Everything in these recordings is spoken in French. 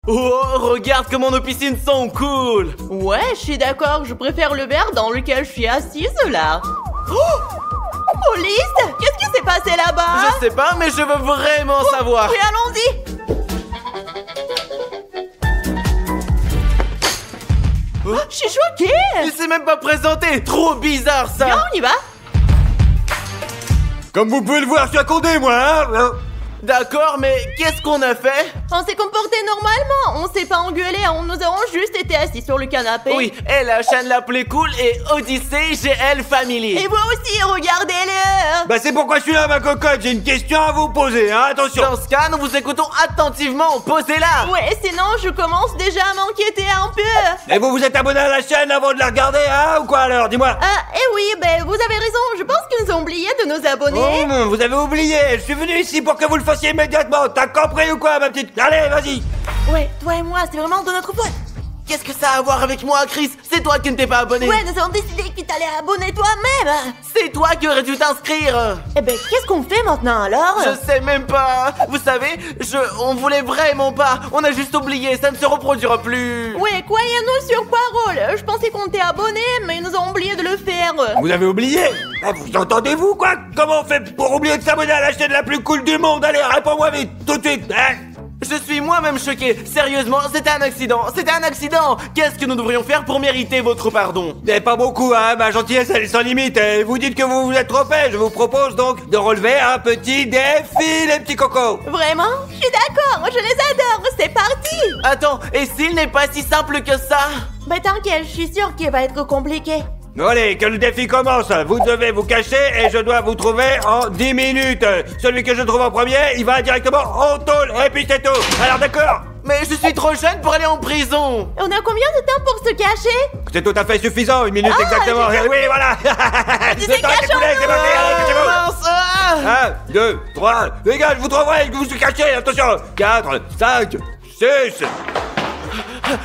Oh, regarde comment nos piscines sont cool. Ouais, je suis d'accord, je préfère le verre dans lequel je suis assise là. Oh, police, qu'est-ce qui s'est passé là-bas? Je sais pas, mais je veux vraiment savoir. Oui, allons-y. Oh, je suis choquée. Il s'est même pas présenté. Trop bizarre ça. Viens, on y va. Comme vous pouvez le voir, je suis accordé, moi, hein. D'accord, mais qu'est-ce qu'on a fait? On s'est comporté normalement, on s'est pas engueulé, nous avons juste été assis sur le canapé. Oui, et la chaîne la plus cool est Odyssey GL Family. Et vous aussi, regardez-le. Bah c'est pourquoi je suis là, ma cocotte, j'ai une question à vous poser, hein, attention. Dans ce cas, nous vous écoutons attentivement, posez-la. Ouais, sinon je commence déjà à m'inquiéter un peu. Et vous vous êtes abonné à la chaîne avant de la regarder, hein, ou quoi alors, dis-moi. Eh oui, ben vous avez raison, je pense qu'ils ont oublié de nous abonner. Oh, vous avez oublié, je suis venu ici pour que vous le fassiez immédiatement, t'as compris ou quoi, ma petite? Allez, vas-y. Ouais, toi et moi, c'est vraiment de notre faute. Qu'est-ce que ça a à voir avec moi, Chris? C'est toi qui ne t'es pas abonné. Ouais, nous avons décidé que t'allais abonner toi-même. C'est toi qui aurais dû t'inscrire. Eh ben, qu'est-ce qu'on fait maintenant alors? Je sais même pas. Vous savez, on voulait vraiment pas. On a juste oublié, ça ne se reproduira plus. Ouais, croyez-nous sur parole. Je pensais qu'on t'est abonné, mais nous avons oublié de le faire. Vous avez oublié? Vous entendez-vous, quoi? Comment on fait pour oublier de s'abonner à la chaîne la plus cool du monde? Allez, réponds-moi vite, tout de suite, hein? Je suis moi-même choqué. Sérieusement, c'était un accident. C'était un accident. Qu'est-ce que nous devrions faire pour mériter votre pardon? Pas beaucoup, hein, ma gentillesse elle est sans limite. Vous dites que vous vous êtes trompé. Je vous propose donc de relever un petit défi, les petits cocos. Vraiment? Je suis d'accord, je les adore, c'est parti. Attends, et s'il n'est pas si simple que ça? Bah t'inquiète, je suis sûre qu'il va être compliqué. Allez, que le défi commence. Vous devez vous cacher et je dois vous trouver en 10 minutes. Celui que je trouve en premier, il va directement au tôle et puis c'est tout. Alors d'accord? Mais je suis trop jeune pour aller en prison. On a combien de temps pour se cacher? C'est tout à fait suffisant, 1 minute exactement. Oui, voilà. Tu Le temps est écoulé, c'est parti, allez, cachez-vous. Mince, ah. 1, 2, 3, les gars, je vous trouverai, que vous vous cachez, attention. 4, 5, 6.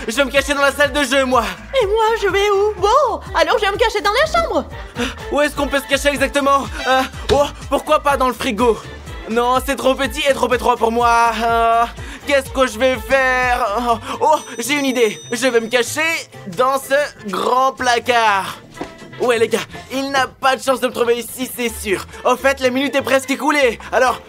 Je vais me cacher dans la salle de jeu, moi. Et moi, je vais où? Bon, alors je vais me cacher dans la chambre. Où est-ce qu'on peut se cacher exactement? Oh, pourquoi pas dans le frigo? Non, c'est trop petit et trop étroit pour moi. Qu'est-ce que je vais faire? Oh, j'ai une idée. Je vais me cacher dans ce grand placard. Ouais, les gars, il n'a pas de chance de me trouver ici, c'est sûr. Au fait, la minute est presque écoulée. Alors...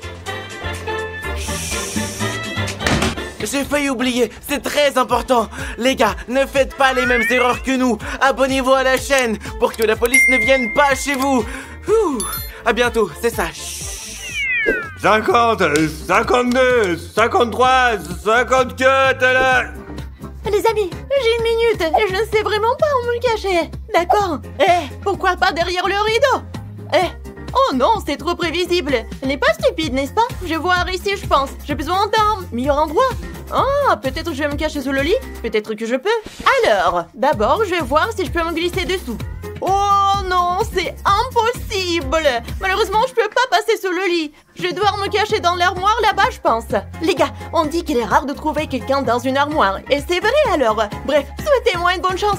J'ai failli oublier, c'est très important. Les gars, ne faites pas les mêmes erreurs que nous. Abonnez-vous à la chaîne pour que la police ne vienne pas chez vous. Ouh, à bientôt, c'est ça. 50, 52, 53, 54, là. Les amis, j'ai 1 minute et je ne sais vraiment pas où me cacher. D'accord? Pourquoi pas derrière le rideau? Oh non, c'est trop prévisible. Elle n'est pas stupide, n'est-ce pas? Je vais voir ici, je pense. J'ai besoin d'un meilleur endroit. Ah, peut-être je vais me cacher sous le lit. Peut-être que je peux. Alors, d'abord, je vais voir si je peux me glisser dessous. Oh non, c'est impossible. Malheureusement, je peux pas passer sous le lit. Je vais devoir me cacher dans l'armoire là-bas, je pense. Les gars, on dit qu'il est rare de trouver quelqu'un dans une armoire. Et c'est vrai alors. Bref, souhaitez-moi une bonne chance.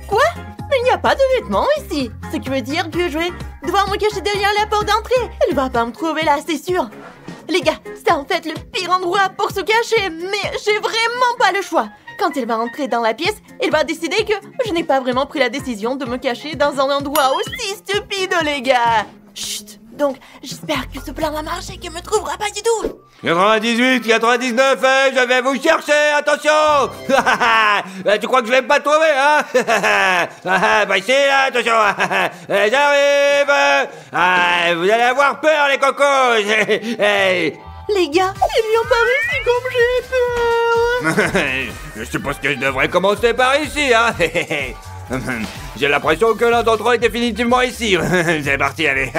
Quoi? Mais il n'y a pas de vêtements ici. Ce qui veut dire que je vais devoir me cacher derrière la porte d'entrée. Elle va pas me trouver là, c'est sûr. Les gars, c'est en fait le pire endroit pour se cacher. Mais j'ai vraiment pas le choix. Quand il va entrer dans la pièce, il va décider que je n'ai pas vraiment pris la décision de me cacher dans un endroit aussi stupide, les gars. Chut. Donc, j'espère que ce plan va marcher et qu'il me trouvera pas du tout. 98, 99, je vais vous chercher, attention. Tu crois que je vais pas trouver, hein? Bah ici, là, attention. J'arrive. Vous allez avoir peur, les cocos. Les gars, ils lui ont pas réussi comme j'ai peur. Je suppose que je devrais commencer par ici, hein. J'ai l'impression que l'un d'entre eux est définitivement ici. C'est parti, allez.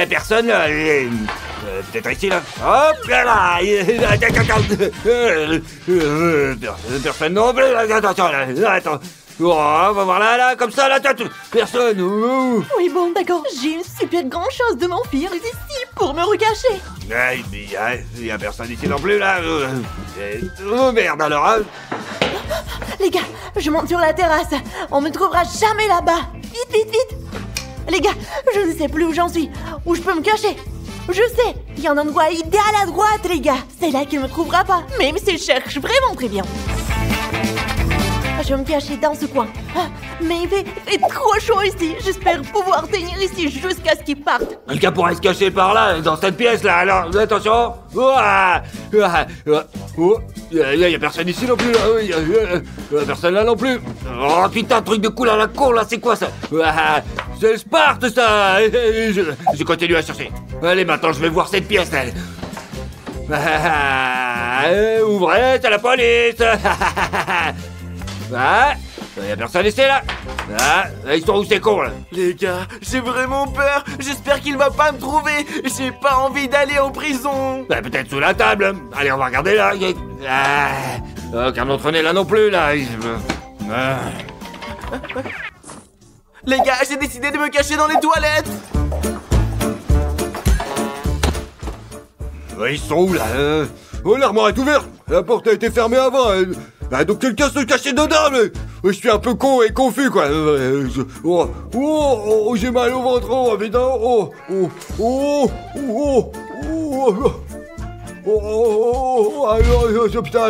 Personne là. Peut-être ici là. Hop là. Personne non plus. Attention là. Attends. Oh, on va voir là, comme ça, là, personne. Oui, bon, d'accord. J'ai une super grande chose de m'enfuir ici pour me recacher. Il y a personne ici non plus, là. Oh, merde, alors, hein. Les gars, je monte sur la terrasse. On me trouvera jamais là-bas. Vite, vite, vite. Les gars, je ne sais plus où j'en suis. Où je peux me cacher. Je sais, il y a un endroit idéal à droite, les gars. C'est là qu'il ne me trouvera pas, même s'il cherche vraiment très bien. Je vais me cacher dans ce coin. Mais il fait trop chaud ici. J'espère pouvoir tenir ici jusqu'à ce qu'il parte. Quelqu'un pourrait se cacher par là, dans cette pièce là, alors attention. Il y a personne ici non plus là. Personne là non plus. Oh putain, truc de couleur à la con là, c'est quoi ça? C'est le Sparte ça. Je continue à chercher. Allez, maintenant je vais voir cette pièce là. Ouvrez, c'est la police. Y'a personne ici là. Ils sont où ces cons là? Les gars, j'ai vraiment peur. J'espère qu'il va pas me trouver. J'ai pas envie d'aller en prison. Peut-être sous la table. Allez, on va regarder là. Aucun autre n'est là non plus là. Les gars, j'ai décidé de me cacher dans les toilettes. Ils sont où là? L'armoire est ouverte. La porte a été fermée avant. Donc quelqu'un se cachait dedans, mais je suis un peu con et confus quoi. J'ai mal au ventre, putain. Putain.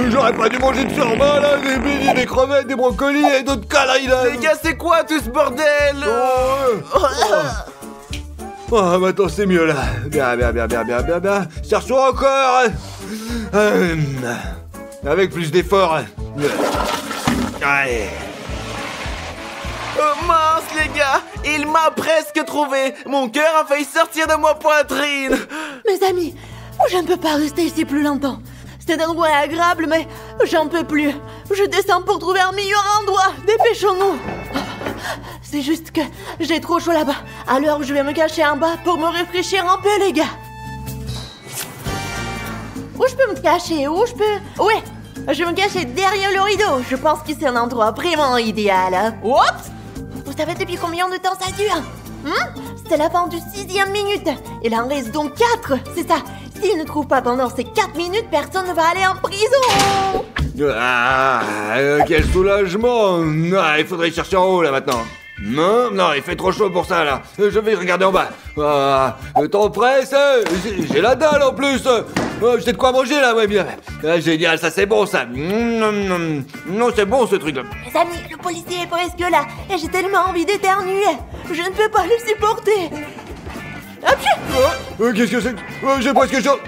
J'aurais pas dû manger de surbain là, des beignets, des crevettes, des brocolis et d'autres conneries là. Les gars, c'est quoi tout ce bordel? Maintenant c'est mieux là. Bien. Cherchons encore. Avec plus d'efforts. Allez. Oh mince les gars, il m'a presque trouvé. Mon cœur a failli sortir de ma poitrine. Mes amis, je ne peux pas rester ici plus longtemps. Cet endroit est agréable, mais j'en peux plus. Je descends pour trouver un meilleur endroit. Dépêchons-nous. C'est juste que j'ai trop chaud là-bas. Alors je vais me cacher en bas pour me rafraîchir un peu, les gars. Où je peux me cacher? Ouais, je vais me cacher derrière le rideau. Je pense que c'est un endroit vraiment idéal. Oups! Vous savez depuis combien de temps ça dure? C'est la fin du 6e minute. Il en reste donc 4, c'est ça. S'il ne trouve pas pendant ces 4 minutes, personne ne va aller en prison. Quel soulagement. Il faudrait chercher en haut là maintenant. Non, il fait trop chaud pour ça là. Je vais regarder en bas. Le temps presse. J'ai la dalle en plus. J'ai de quoi manger là, ouais bien. Génial, ça c'est bon ça. Non, c'est bon ce truc là. Mes amis, le policier est presque là. Et j'ai tellement envie d'éternuer. Je ne peux pas le supporter. Qu'est-ce que c'est? J'ai presque chaud.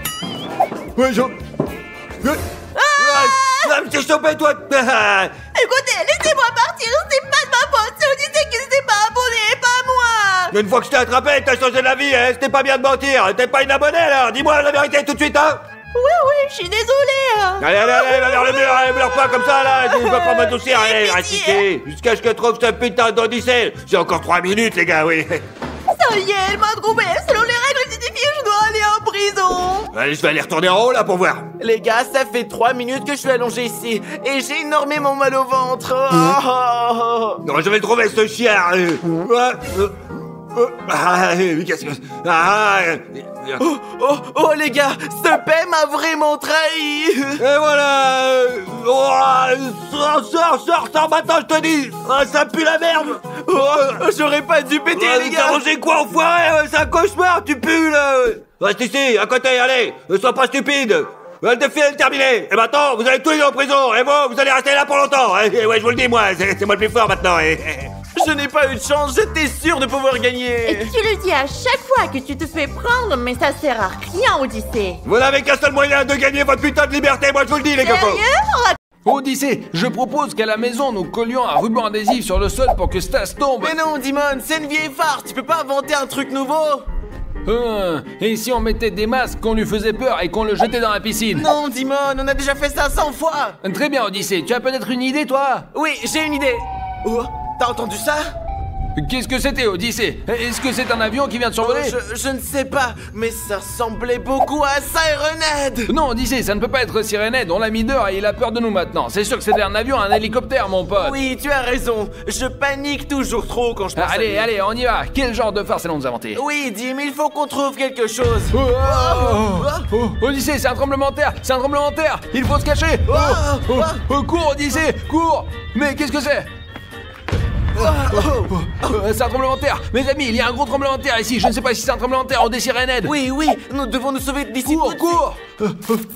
T'es chopé toi. Écoutez, laissez-moi partir. C'est pas de ma faute. C'est Odyssée qui ne s'est pas abonné, pas moi. Une fois que je t'ai attrapé, t'as changé de la vie, hein. C'était pas bien de mentir. T'es pas une abonnée alors. Dis-moi la vérité tout de suite, hein. Oui, je suis désolée. Allez, va vers le mur, allez, pleure pas comme ça là. Je peux pas m'adoucir, allez, reste ici. Jusqu'à ce que je trouve ce putain d'Odyssée. J'ai encore 3 minutes, les gars, oui. Ça y est, elle m'a trouvé. Selon les règles certifiées, je dois aller en prison. Allez, je vais aller retourner en haut là pour voir. Les gars, ça fait 3 minutes que je suis allongé ici et j'ai énormément mal au ventre. Non, je vais le trouver ce chien. Qu'est-ce que... Oh les gars, ce paix m'a vraiment trahi. Et voilà. Sors maintenant, je te dis. Ça pue la merde. J'aurais pas dû péter les gars. T'as mangé quoi, enfoiré? C'est un cauchemar, tu pues là. Reste ici, à côté, allez. Ne sois pas stupide. Le défi est terminé. Et maintenant, vous allez tous les deux en prison. Et vous allez rester là pour longtemps. Et ouais, je vous le dis, moi, c'est moi le plus fort maintenant. Je n'ai pas eu de chance, j'étais sûr de pouvoir gagner. Et tu le dis à chaque fois que tu te fais prendre, mais ça sert à rien, Odyssée. Vous n'avez qu'un seul moyen de gagner votre putain de liberté, moi je vous le dis, les copains. Sérieux? Odyssée, je propose qu'à la maison, nous collions un ruban adhésif sur le sol pour que Stas tombe. Mais non, Dimon, c'est une vieille farce, tu peux pas inventer un truc nouveau. Et si on mettait des masques qu'on lui faisait peur et qu'on le jetait dans la piscine? Non, Dimon, on a déjà fait ça 100 fois. Très bien, Odyssée, tu as peut-être une idée, toi? Oui, j'ai une idée. Oh, t'as entendu ça? Qu'est-ce que c'était, Odyssée? Est-ce que c'est un avion qui vient de survoler? Je ne sais pas, mais ça ressemblait beaucoup à Sirenhead. Non, Odyssée, ça ne peut pas être Sirenhead, on l'a mis dehors et il a peur de nous maintenant. C'est sûr que c'était un avion, un hélicoptère, mon pote. Oui, tu as raison. Je panique toujours trop quand je pense à lui. Allez, on y va. Quel genre de farce allons-nous inventer? Oui, Dim, il faut qu'on trouve quelque chose. Odyssée, c'est un tremblement de terre. C'est un tremblement de terre. Il faut se cacher. Cours, Odyssée, cours. Mais qu'est-ce que c'est? C'est un tremblement de terre. Mes amis, il y a un gros tremblement de terre ici. Je ne sais pas si c'est un tremblement de terre. On dit Sirenhead. Oui, nous devons nous sauver d'ici. Cours.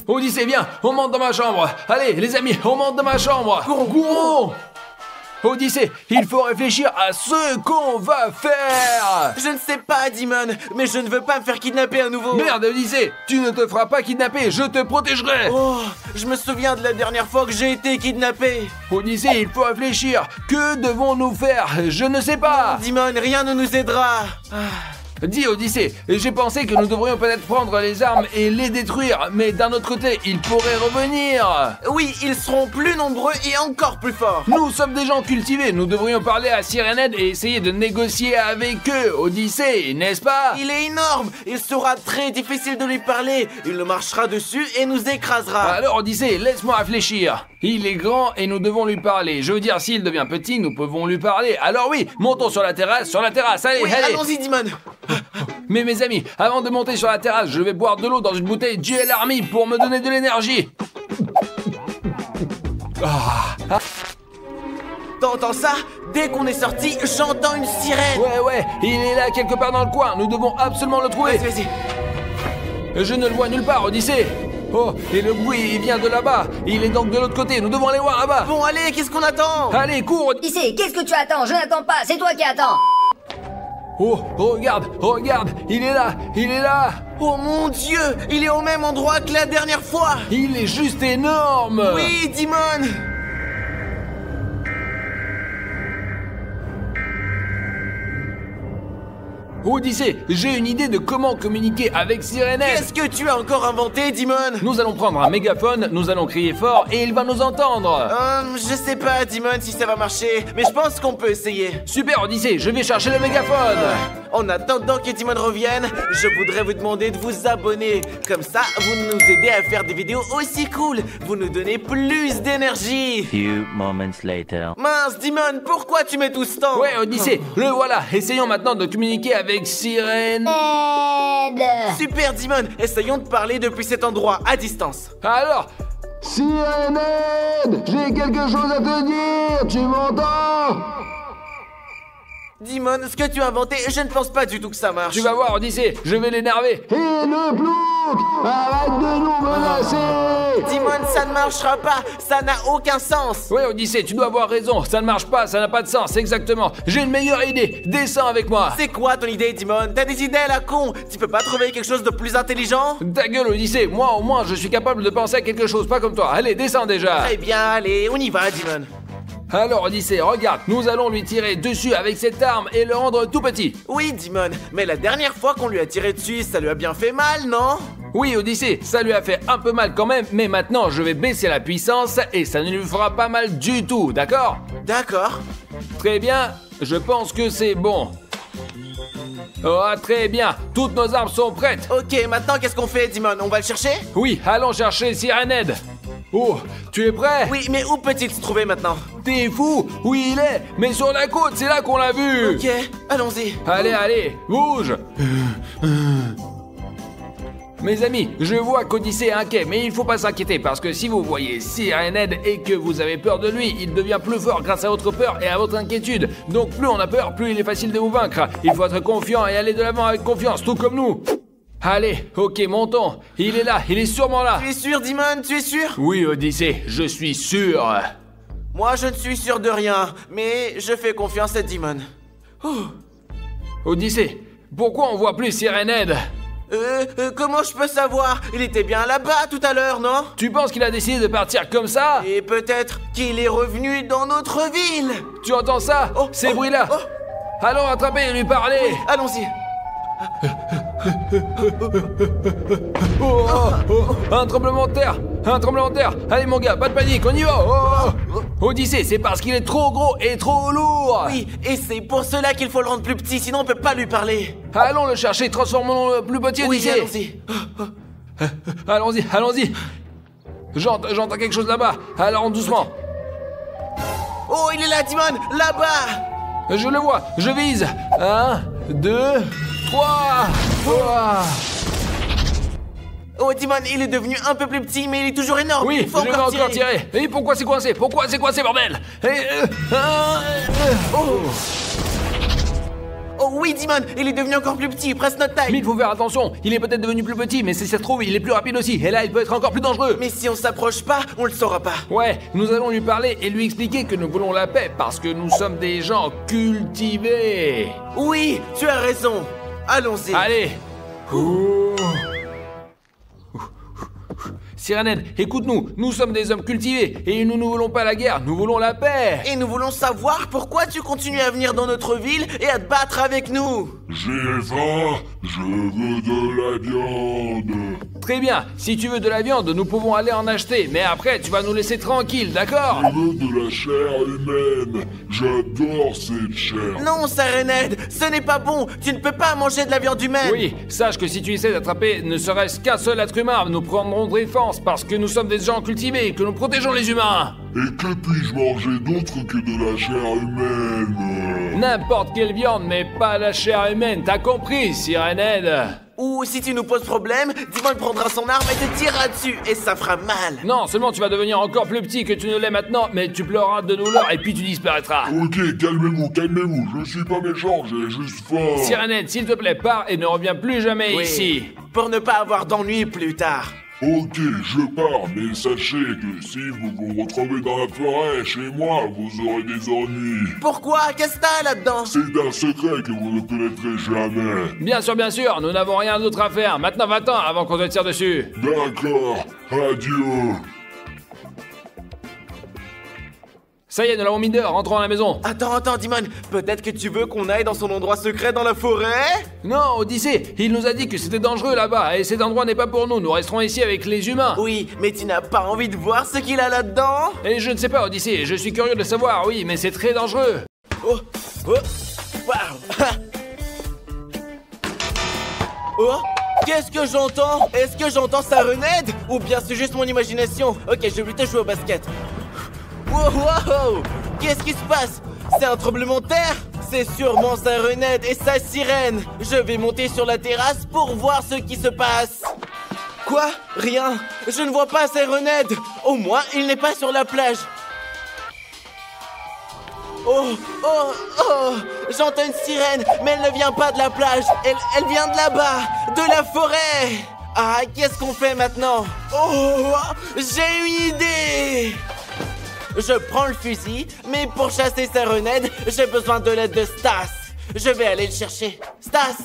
Odyssée, viens, on monte dans ma chambre. Allez, les amis, on monte dans ma chambre. Courons. Odyssée, il faut réfléchir à ce qu'on va faire. Je ne sais pas, Dimon, mais je ne veux pas me faire kidnapper à nouveau. Merde, Odyssée, tu ne te feras pas kidnapper, je te protégerai. Oh, je me souviens de la dernière fois que j'ai été kidnappé. Odyssée, il faut réfléchir. Que devons-nous faire? Je ne sais pas. Dimon, rien ne nous aidera. Dis, Odyssée, j'ai pensé que nous devrions peut-être prendre les armes et les détruire, mais d'un autre côté, ils pourraient revenir. Oui, ils seront plus nombreux et encore plus forts. Nous sommes des gens cultivés, nous devrions parler à Sirenhead et essayer de négocier avec eux, Odyssée, n'est-ce pas? Il est énorme, il sera très difficile de lui parler. Il nous marchera dessus et nous écrasera. Alors, Odyssée, laisse-moi réfléchir. Il est grand et nous devons lui parler. Je veux dire, s'il devient petit, nous pouvons lui parler. Alors oui, montons sur la terrasse, allez, oui, allez. Allons-y, Dimon. Mais mes amis, avant de monter sur la terrasse, je vais boire de l'eau dans une bouteille GL Army pour me donner de l'énergie. T'entends ça? Dès qu'on est sorti, j'entends une sirène. Ouais, il est là quelque part dans le coin. Nous devons absolument le trouver. Vas-y. Je ne le vois nulle part, Odyssée. Oh, et le bruit, il vient de là-bas. Il est donc de l'autre côté. Nous devons aller voir là-bas. Bon, allez, qu'est-ce qu'on attend? Allez, cours. Odyssée, qu'est-ce que tu attends? Je n'attends pas, c'est toi qui attends. Oh, regarde, il est là. Oh mon Dieu, il est au même endroit que la dernière fois. Il est juste énorme. Oui, Dimon. Odyssée, j'ai une idée de comment communiquer avec Sirenhead. Qu'est-ce que tu as encore inventé, Dimon? Nous allons prendre un mégaphone, nous allons crier fort et il va nous entendre. Je sais pas, Dimon, si ça va marcher, mais je pense qu'on peut essayer. Super, Odyssée, je vais chercher le mégaphone. En attendant que Dimon revienne, je voudrais vous demander de vous abonner. Comme ça, vous nous aidez à faire des vidéos aussi cool. Vous nous donnez plus d'énergie. Few moments later. Mince, Dimon, pourquoi tu mets tout ce temps? Ouais, Odyssée, le voilà. Essayons maintenant de communiquer avec Sirenhead. Super, Dimon, essayons de parler depuis cet endroit, à distance. Alors, Sirenhead, j'ai quelque chose à te dire, tu m'entends? Dimon, ce que tu as inventé, je ne pense pas du tout que ça marche. tu vas voir, Odyssée, je vais l'énerver. Et le plouc, arrête de nous menacer. Dimon, ça ne marchera pas, ça n'a aucun sens. Ouais, Odyssée, tu dois avoir raison, ça ne marche pas, ça n'a pas de sens, exactement. J'ai une meilleure idée, descends avec moi. C'est quoi ton idée, Dimon? T'as des idées à la con? Tu peux pas trouver quelque chose de plus intelligent? Ta gueule, Odyssée, moi au moins je suis capable de penser à quelque chose, pas comme toi. Allez, descends déjà. Très bien, allez, on y va, Dimon. Alors, Odyssée, regarde, nous allons lui tirer dessus avec cette arme et le rendre tout petit. Oui, Dimon, mais la dernière fois qu'on lui a tiré dessus, ça lui a bien fait mal, non? Oui, Odyssée, ça lui a fait un peu mal quand même, mais maintenant je vais baisser la puissance et ça ne lui fera pas mal du tout, d'accord? D'accord. Très bien, je pense que c'est bon. Oh, très bien, toutes nos armes sont prêtes. Ok, maintenant qu'est-ce qu'on fait, Dimon? On va le chercher? Oui, allons chercher Sirenhead. Oh, tu es prêt? Oui, mais où peut-il se trouver maintenant? T'es fou? Oui, il est, mais sur la côte, c'est là qu'on l'a vu. Ok, allons-y. Allez, bouge. Mes amis, je vois qu'Odyssée est inquiet, mais il faut pas s'inquiéter parce que si vous voyez Sirenhead et que vous avez peur de lui, il devient plus fort grâce à votre peur et à votre inquiétude. Donc plus on a peur, plus il est facile de vous vaincre. Il faut être confiant et aller de l'avant avec confiance, tout comme nous. Allez, ok, montons. Il est là, il est sûrement là. Tu es sûr, Dimon? Tu es sûr? Oui, Odyssée, je suis sûr. Moi, je ne suis sûr de rien, mais je fais confiance à Dimon. Odyssée, pourquoi on voit plus Sirenhead? Comment je peux savoir? Il était bien là-bas tout à l'heure, non? Tu penses qu'il a décidé de partir comme ça? Et peut-être qu'il est revenu dans notre ville. Tu entends ça? Ces bruits-là. Allons attraper et lui parler. Allons-y. Un tremblement de terre! Un tremblement de terre! Allez mon gars, pas de panique, on y va! Odyssée, c'est parce qu'il est trop gros et trop lourd! Oui, et c'est pour cela qu'il faut le rendre plus petit, sinon on peut pas lui parler. Allons le chercher, transformons-le plus petit, Oui, Odyssée! allons-y. Allons-y, allons-y! J'entends quelque chose là-bas, allons doucement! Oh, il est là, Dimon, là-bas. Je le vois, je vise! 1, 2, 3! Oh, Dimon, il est devenu un peu plus petit, mais il est toujours énorme. Oui, Il faut je vais encore tirer! Et pourquoi c'est coincé? Pourquoi c'est coincé, bordel? Oh oui, Dimon, il est devenu encore plus petit, presque notre taille. Mais il faut faire attention, il est peut-être devenu plus petit, mais si ça se trouve, il est plus rapide aussi, et là, il peut être encore plus dangereux. Mais si on s'approche pas, on le saura pas. Ouais, nous allons lui parler et lui expliquer que nous voulons la paix, parce que nous sommes des gens cultivés. Oui, tu as raison. Allons-y. Allez. Sirenhead, écoute-nous, nous sommes des hommes cultivés, et nous ne voulons pas la guerre, nous voulons la paix. Et nous voulons savoir pourquoi tu continues à venir dans notre ville et à te battre avec nous. J'ai faim, je veux de la viande. Très bien, si tu veux de la viande, nous pouvons aller en acheter, mais après, tu vas nous laisser tranquilles, d'accord? Je veux de la chair humaine. J'adore cette chair. Non, Sirenhead, ce n'est pas bon. Tu ne peux pas manger de la viande humaine. Oui, sache que si tu essaies d'attraper ne serait-ce qu'un seul être humain, nous prendrons défense parce que nous sommes des gens cultivés et que nous protégeons les humains. Et que puis-je manger d'autre que de la chair humaine? N'importe quelle viande, mais pas la chair humaine, t'as compris, Sirenhead? Ou si tu nous poses problème, Dimon prendra son arme et te tirera dessus, et ça fera mal. Non, seulement tu vas devenir encore plus petit que tu ne l'es maintenant, mais tu pleureras de douleur et puis tu disparaîtras. Ok, calmez-vous, calmez-vous. Je suis pas méchant, j'ai juste faim. Sirenhead, s'il te plaît, pars et ne reviens plus jamais Oui, ici. pour ne pas avoir d'ennui plus tard. Ok, je pars, mais sachez que si vous vous retrouvez dans la forêt, chez moi, vous aurez des ennuis. Pourquoi? Qu'est-ce que t'as là-dedans? C'est un secret que vous ne connaîtrez jamais. Bien sûr, nous n'avons rien d'autre à faire. Maintenant, va-t'en avant qu'on te tire dessus. D'accord, adieu. Ça y est, nous l'avons mis dehors, rentrons à la maison. Attends, Dimon, peut-être que tu veux qu'on aille dans son endroit secret dans la forêt? Non, Odyssée, il nous a dit que c'était dangereux là-bas, et cet endroit n'est pas pour nous, nous resterons ici avec les humains. Oui, mais tu n'as pas envie de voir ce qu'il a là-dedans? Et je ne sais pas, Odyssée, je suis curieux de savoir, oui, mais c'est très dangereux. Oh, waouh. Oh, qu'est-ce que j'entends? Est-ce que j'entends Sirenhead? Ou bien c'est juste mon imagination? Ok, je vais plutôt jouer au basket. Wow, qu'est-ce qui se passe? C'est un tremblement de terre? C'est sûrement Sirenhead et sa sirène. Je vais monter sur la terrasse pour voir ce qui se passe. Quoi? Rien. Je ne vois pas Sirenhead. Au moins, il n'est pas sur la plage. Oh, j'entends une sirène, mais elle ne vient pas de la plage. Elle vient de là-bas, de la forêt. Ah, qu'est-ce qu'on fait maintenant? Oh, j'ai une idée. Je prends le fusil, mais pour chasser Sirenhead, j'ai besoin de l'aide de Stas. Je vais aller le chercher. Stas!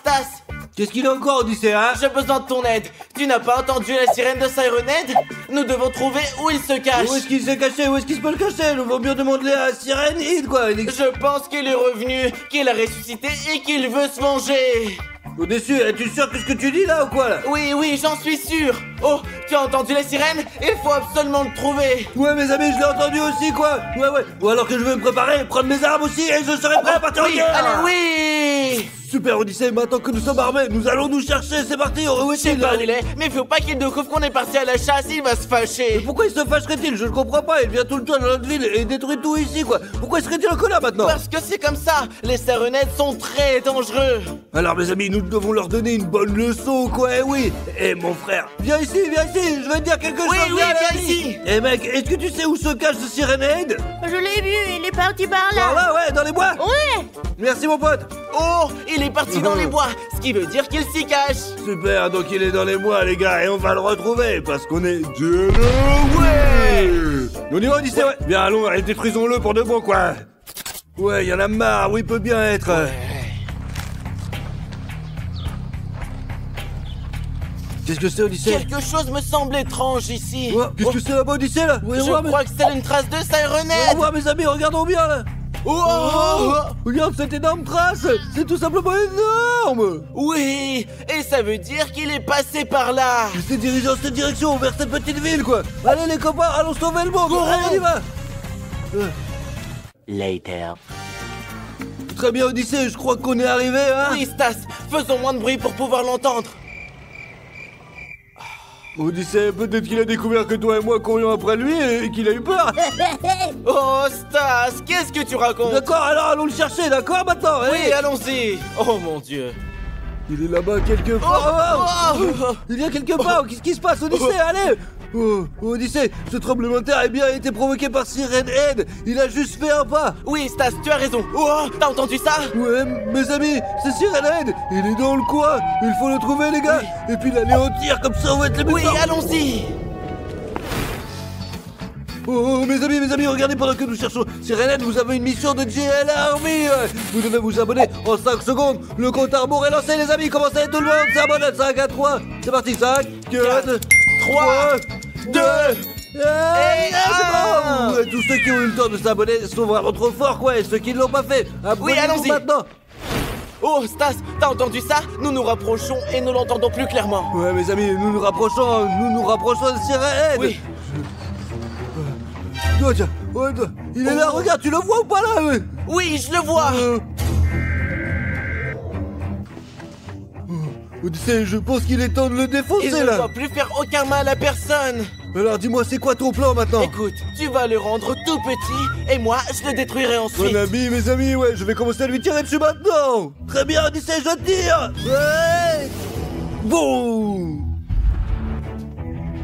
Qu'est-ce qu'il a encore, Odyssée, hein? J'ai besoin de ton aide. Tu n'as pas entendu la sirène de Sirenhead? Nous devons trouver où il se cache. Où est-ce qu'il s'est caché? Où est-ce qu'il se peut le cacher? Nous vaut mieux demander à Sirenhead, quoi. Je pense qu'il est revenu, qu'il a ressuscité et qu'il veut se venger. Au-dessus, es-tu sûr de ce que tu dis là ou quoi là? Oui, j'en suis sûr. Oh, tu as entendu la sirène? Il faut absolument le trouver. Ouais, mes amis, je l'ai entendu aussi, quoi. Ouais. Ou alors que je vais me préparer, prendre mes armes aussi et je serai prêt à partir en Oui, guerre. allez, oui. Super, Odyssée, maintenant que nous sommes armés, nous allons nous chercher, c'est parti. Où Je sais pas où il est, mais faut pas qu'il découvre qu'on est parti à la chasse, il va se fâcher. Pourquoi il se fâcherait-il? Je ne comprends pas, il vient tout le temps dans notre ville et détruit tout ici, quoi. Pourquoi serait-il en colère maintenant? Parce que c'est comme ça, les Sirenhead sont très dangereux. Alors mes amis, nous devons leur donner une bonne leçon, quoi, eh oui. Eh mon frère, viens ici, je vais te dire quelque chose. Oui, viens l'ami. ici. Eh mec, est-ce que tu sais où se cache ce Sirenhead? Je l'ai vu, il est parti par là. Par là, ouais, dans les bois. Ouais. Merci mon pote. Oh, il est parti dans les bois, ce qui veut dire qu'il s'y cache. Super, donc il est dans les bois les gars, et on va le retrouver, parce qu'on est ouais. On y va Odyssée, ouais. Bien allons, et détruisons-le pour de bon, quoi. Ouais, y en a marre, où il peut bien être. Qu'est-ce que c'est Odyssée? Quelque chose me semble étrange ici. Ouais, qu'est-ce que c'est là-bas Odyssée là? Je crois que c'est une trace de Sirenhead. Ouais, mes amis, regardons bien là. Oh, Regarde cette énorme trace. C'est tout simplement énorme. oui, et ça veut dire qu'il est passé par là. Il s'est dirigé dans cette direction, vers cette petite ville, quoi. Allez, les copains, allons sauver le monde. Allez, on y va. Later. Très bien, Odyssée, je crois qu'on est arrivé, hein. Oui, Stas, faisons moins de bruit pour pouvoir l'entendre. Odyssée, peut-être qu'il a découvert que toi et moi courions après lui et qu'il a eu peur. Oh, Stas, qu'est-ce que tu racontes? D'accord, alors allons le chercher, d'accord, maintenant. Oui, allez. allons-y. Oh mon Dieu. Il est là-bas quelque part. Oh. Il y a quelque part. Qu'est-ce qui se passe, Odyssée? Allez. Oh, Odyssée, ce tremblement de terre a bien été provoqué par Siren Head. Il a juste fait un pas. Oui, Stas, tu as raison. Oh, t'as entendu ça? Ouais, mes amis, c'est Siren Head. Il est dans le coin. Il faut le trouver, les gars. Et puis l'anéantir, comme ça on va être les plus Oui, forts. allons-y. Oh, mes amis, regardez pendant que nous cherchons Siren, vous avez une mission de JL Army. Vous devez vous abonner en 5 secondes. Le compte à rebours est lancé, les amis. Commencez tout le monde. S'abonne à 5 à 3. C'est parti, 5, 4, 3, 2... Et c'est bon. Tous ceux qui ont eu le temps de s'abonner sont vraiment trop forts, quoi. Et ceux qui ne l'ont pas fait, abonnez-vous allons-y. maintenant. Oh, Stas, t'as entendu ça? Nous nous rapprochons et nous l'entendons plus clairement. Ouais, mes amis, nous nous rapprochons de Siren. Oui. Oh, tiens, il est là, regarde, tu le vois ou pas là? Oui, je le vois. Odyssée, je pense qu'il est temps de le Il défoncer ne là. va plus faire aucun mal à personne. Alors dis-moi, c'est quoi ton plan maintenant? Écoute, tu vas le rendre tout petit et moi, je le détruirai ensuite. Mon ami, mes amis, ouais, je vais commencer à lui tirer dessus maintenant. Très bien, Odyssée, je tire. Ouais. Boum.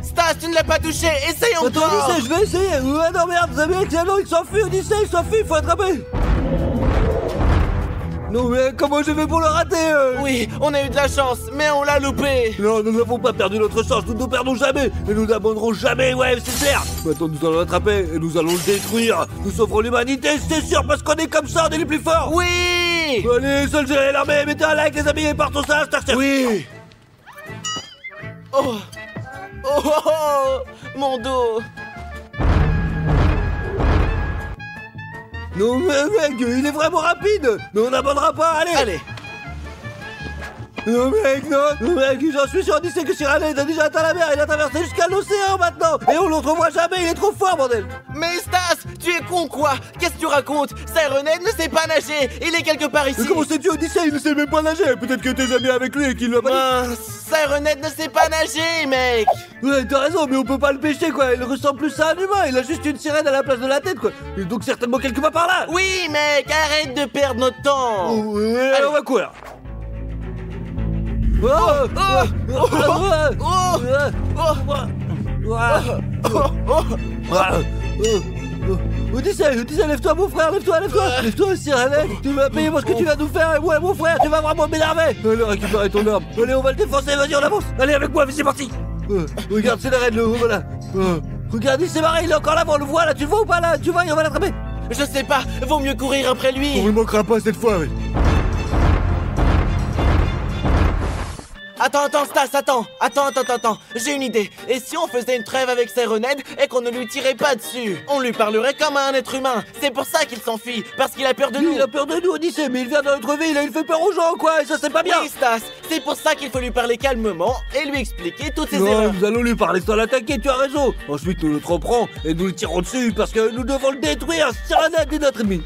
Stas, tu ne l'as pas touché. Essaye Attends, encore. Odyssée, je vais essayer. Ouais, non, merde, vous avez excellent, il s'enfuit, Odyssée, il s'enfuit, il faut attraper. Non, mais comment je vais pour le rater? Oui, on a eu de la chance, mais on l'a loupé. Non, nous n'avons pas perdu notre chance, nous ne perdons jamais. Et nous n'abandonnerons jamais, ouais, c'est clair. Maintenant, nous allons l'attraper et nous allons le détruire. Nous sauverons l'humanité, c'est sûr, parce qu'on est comme ça, on est les plus forts. Oui. Allez, seul gérer l'armée, mettez un like, les amis, et partons ça, Oui. Oh. Oh, oh, oh. Mon dos. Non, mais mec, il est vraiment rapide. Mais on n'abandonnera pas, allez. Allez. Non, mec, non. Non, mec, j'en suis sûr, Odyssée, que Siren a déjà atteint la mer. Il a traversé jusqu'à l'océan maintenant. Et on le retrouvera jamais, il est trop fort, bordel. Mais Stas, tu es con quoi? Qu'est-ce que tu racontes? Siren Head ne sait pas nager. Il est quelque part ici. Mais comment sais-tu, Odyssée? Il ne sait même pas nager. Peut-être que t'es ami avec lui et qu'il l'a pas dit. Mince, Siren Head ne sait pas nager, mec. Ouais, t'as raison, mais on peut pas le pêcher, quoi. Il ressemble plus à un humain. Il a juste une sirène à la place de la tête, quoi. Il est donc certainement quelque part par là. Oui, mec, arrête de perdre notre temps. Ouais, Allez. on va courir. Oh, Odyssée, lève-toi, mon frère, lève-toi, Siren, tu vas payer moi ce que tu vas nous faire, et ouais, mon frère, tu vas vraiment m'énerver. Allez, récupérer ton arme, allez, on va le défoncer, vas-y, on avance, allez, avec moi, c'est parti. Regarde, c'est la reine, voilà. Regarde, il s'est barré, il est encore là, on le voit, là, tu le vois ou pas, là, tu vois, on va l'attraper. Je sais pas, vaut mieux courir après lui. On ne manquera pas cette fois, oui. Attends, Stas, attends. J'ai une idée. Et si on faisait une trêve avec Siren Head et qu'on ne lui tirait pas dessus? On lui parlerait comme à un être humain. C'est pour ça qu'il s'enfuit, parce qu'il a peur de nous. Il a peur de nous, Odyssée, mais il vient dans notre ville, il fait peur aux gens, quoi, et ça c'est pas bien. Oui, Stas, c'est pour ça qu'il faut lui parler calmement et lui expliquer toutes ses Non, erreurs. nous allons lui parler sans l'attaquer, tu as raison. Ensuite, nous le tromperons et nous le tirons dessus parce que nous devons le détruire. Siren Head est notre ennemi.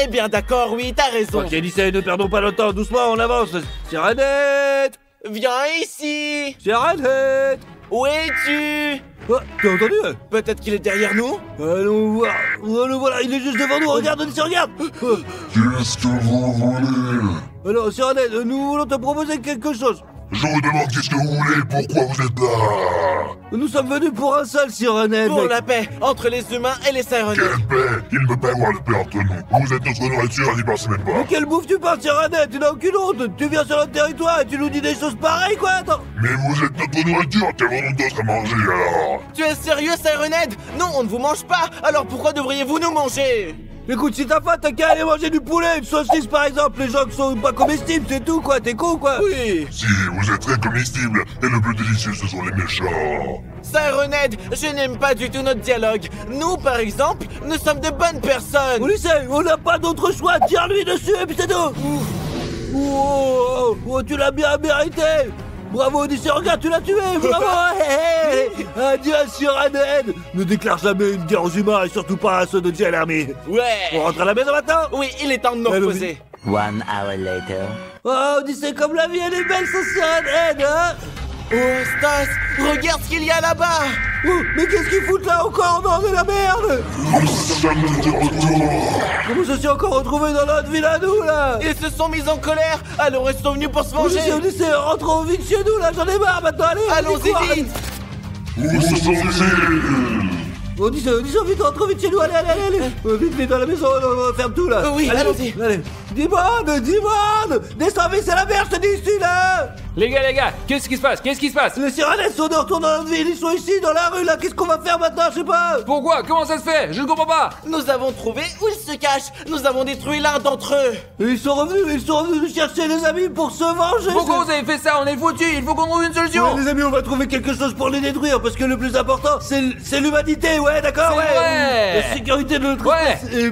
Eh bien, d'accord, oui, t'as raison. Ok, Odyssée, ne perdons pas notre temps, doucement, on avance. Siren Head. Viens ici. Siren Head. Où es-tu? Oh, t'as entendu? Peut-être qu'il est derrière nous? Allons voir. Oh, le voilà, il est juste devant nous, regarde, Odyssée, regarde. Qu'est-ce que vous voulez? Alors, Siren Head, nous voulons te proposer quelque chose. Je vous demande qu'est-ce que vous voulez, pourquoi vous êtes là? Nous sommes venus pour un seul, Siren Head, Pour mec. la paix entre les humains et les Siren Head. Quelle paix? Il ne peut pas y avoir de paix entre nous. Vous êtes notre nourriture, n'y pensez même pas. Mais quelle bouffe tu parles, Siren Head? Tu n'as aucune honte. Tu viens sur notre territoire et tu nous dis des choses pareilles, quoi. Attends. Mais vous êtes notre nourriture, qu'avons-nous d'autre à manger alors? Tu es sérieux, Siren Head? Non, on ne vous mange pas. Alors pourquoi devriez-vous nous manger? Écoute, si ta faim, t'as qu'à aller manger du poulet, une saucisse par exemple, les gens qui sont pas comestibles, c'est tout quoi, t'es con quoi. Oui. Si, vous êtes très comestibles, et le plus délicieux, ce sont les méchants. Sir Ned, je n'aime pas du tout notre dialogue. Nous, par exemple, nous sommes de bonnes personnes. Odyssée, on n'a pas d'autre choix, tire-lui dessus et puis c'est tout. Oh, tu l'as bien mérité. Bravo Odyssée, regarde, tu l'as tué, bravo. Adieu Sir Ned. Ne déclare jamais une guerre aux humains et surtout pas à ceux de Giant Army. Ouais. On rentre à la maison maintenant. Oui, il est temps de nous Allons-y. reposer. 1 hour later. Oh Odyssée, comme la vie elle est belle sans Sir Ned, hein. Oh, Stas, regarde ce qu'il y a là-bas. Oh, mais qu'est-ce qu'ils foutent là encore? Non mais la merde. Nous sommes de retour. Comment je suis encore retrouvé dans notre ville à nous là? Ils se sont mis en colère, alors ils sont venus pour se venger. Odyssée, rentrons vite chez nous là, j'en ai marre maintenant, allez. Allons-y cours, vite. Où sont-ils? Odyssée, vite, rentre vite chez nous, allez. Vite, dans la maison, on ferme tout là. Oui, allons-y. Allez. Dimon, descends vite, c'est la merde, je te dis ici là. Les gars, qu'est-ce qui se passe? Les sirènes sont de retour dans notre ville, ils sont ici dans la rue là, qu'est-ce qu'on va faire maintenant, je sais pas. Pourquoi? Comment ça se fait? Je ne comprends pas. Nous avons trouvé où ils se cachent. Nous avons détruit l'un d'entre eux. Et ils sont revenus nous chercher les amis pour se venger. Pourquoi vous avez fait ça? On est foutus, il faut qu'on trouve une solution. Ouais, les amis, on va trouver quelque chose pour les détruire parce que le plus important c'est l'humanité, ouais, d'accord, C'est ouais. vrai. La sécurité de notre Ouais. espèce est